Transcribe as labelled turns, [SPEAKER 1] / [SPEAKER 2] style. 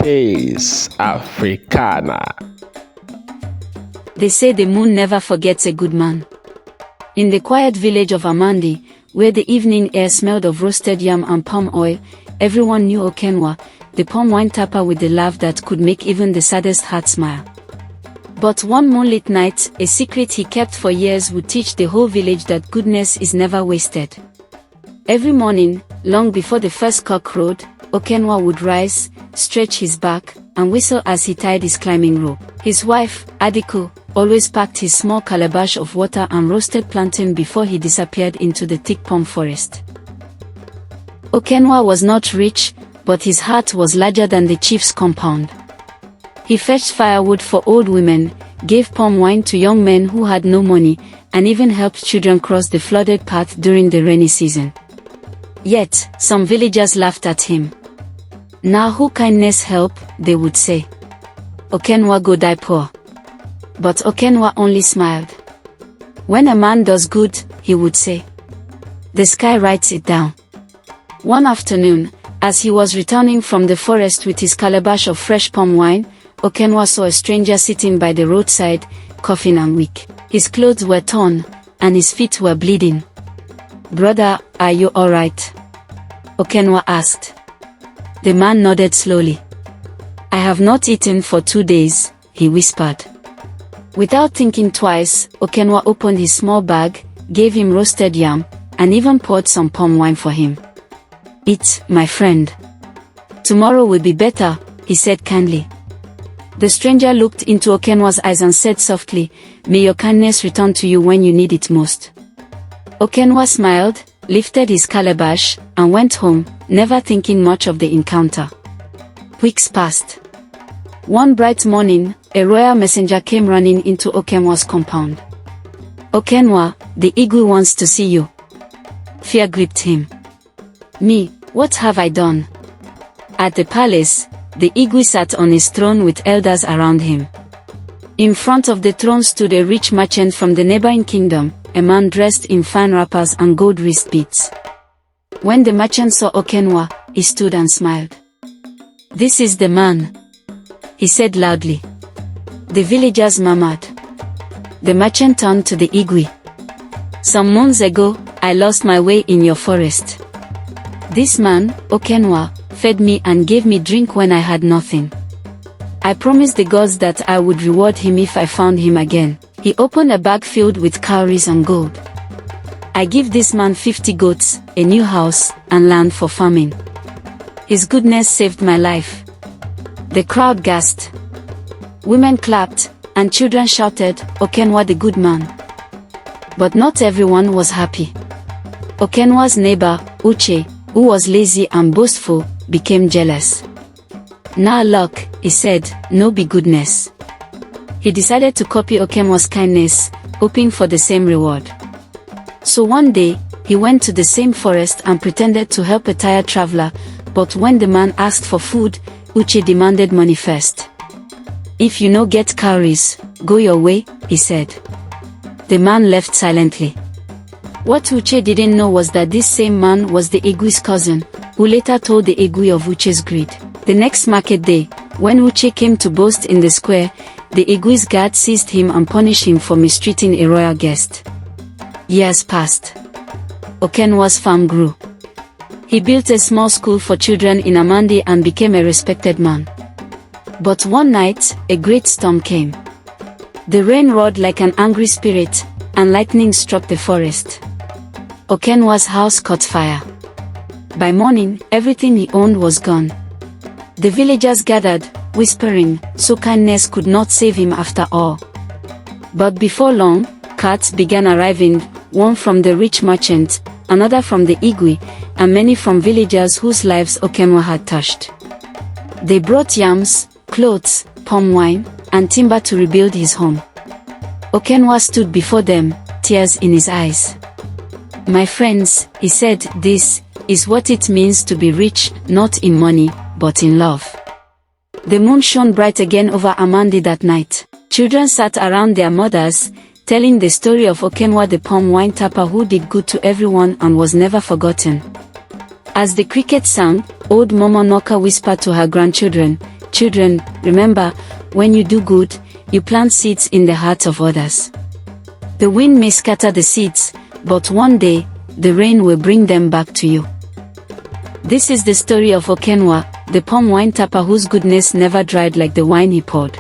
[SPEAKER 1] Tales Africana.
[SPEAKER 2] They say the moon never forgets a good man. In the quiet village of Amandi, where the evening air smelled of roasted yam and palm oil, everyone knew Okenwa, the palm wine tapper with the laugh that could make even the saddest heart smile. But one moonlit night, a secret he kept for years would teach the whole village that goodness is never wasted. Every morning, long before the first cock crowed, Okenwa would rise, stretch his back, and whistle as he tied his climbing rope. His wife, Adiko, always packed his small calabash of water and roasted plantain before he disappeared into the thick palm forest. Okenwa was not rich, but his heart was larger than the chief's compound. He fetched firewood for old women, gave palm wine to young men who had no money, and even helped children cross the flooded path during the rainy season. Yet, some villagers laughed at him. "Now who kindness help," they would say. "Okenwa go die poor." But Okenwa only smiled. "When a man does good," he would say, "the sky writes it down." One afternoon, as he was returning from the forest with his calabash of fresh palm wine, Okenwa saw a stranger sitting by the roadside, coughing and weak. His clothes were torn, and his feet were bleeding. "Brother, are you all right?" Okenwa asked. The man nodded slowly. "I have not eaten for 2 days," he whispered. Without thinking twice, Okenwa opened his small bag, gave him roasted yam, and even poured some palm wine for him. "Eat, my friend. Tomorrow will be better," he said kindly. The stranger looked into Okenwa's eyes and said softly, "May your kindness return to you when you need it most." Okenwa smiled, lifted his calabash, and went home, never thinking much of the encounter. Weeks passed. One bright morning, a royal messenger came running into Okenwa's compound. "Okenwa, the Igwe wants to see you." Fear gripped him. "Me, what have I done?" At the palace, the Igwe sat on his throne with elders around him. In front of the throne stood a rich merchant from the neighboring kingdom, a man dressed in fine wrappers and gold wrist beads. When the merchant saw Okenwa, he stood and smiled. "This is the man," he said loudly. The villagers murmured. The merchant turned to the Igwe. "Some months ago, I lost my way in your forest. This man, Okenwa, fed me and gave me drink when I had nothing. I promised the gods that I would reward him if I found him again." He opened a bag filled with cowries and gold. "I give this man 50 goats, a new house, and land for farming. His goodness saved my life." The crowd gasped. Women clapped, and children shouted, "Okenwa the good man." But not everyone was happy. Okenwa's neighbor, Uche, who was lazy and boastful, became jealous. "Now luck," he said, "no be goodness." He decided to copy Okenwa's kindness, hoping for the same reward. So one day, he went to the same forest and pretended to help a tired traveler, but when the man asked for food, Uche demanded money first. "If you no get cowries, go your way," he said. The man left silently. What Uche didn't know was that this same man was the Igwe's cousin, who later told the Igwe of Uche's greed. The next market day, when Uche came to boast in the square, the Igwe's guard seized him and punished him for mistreating a royal guest. Years passed. Okenwa's farm grew. He built a small school for children in Amandi and became a respected man. But one night, a great storm came. The rain roared like an angry spirit, and lightning struck the forest. Okenwa's house caught fire. By morning, everything he owned was gone. The villagers gathered, whispering, so kindness could not save him after all. But before long, carts began arriving, one from the rich merchant, another from the Igwe, and many from villagers whose lives Okenwa had touched. They brought yams, clothes, palm wine, and timber to rebuild his home. Okenwa stood before them, tears in his eyes. "My friends," he said, "this is what it means to be rich, not in money, but in love." The moon shone bright again over Amandi that night. Children sat around their mothers, telling the story of Okenwa the palm wine tapper who did good to everyone and was never forgotten. As the cricket sang, old Mama Noka whispered to her grandchildren, Children, remember, when you do good, you plant seeds in the hearts of others. The wind may scatter the seeds, but one day, the rain will bring them back to you. This is the story of Okenwa, the palm wine tapper whose goodness never dried like the wine he poured.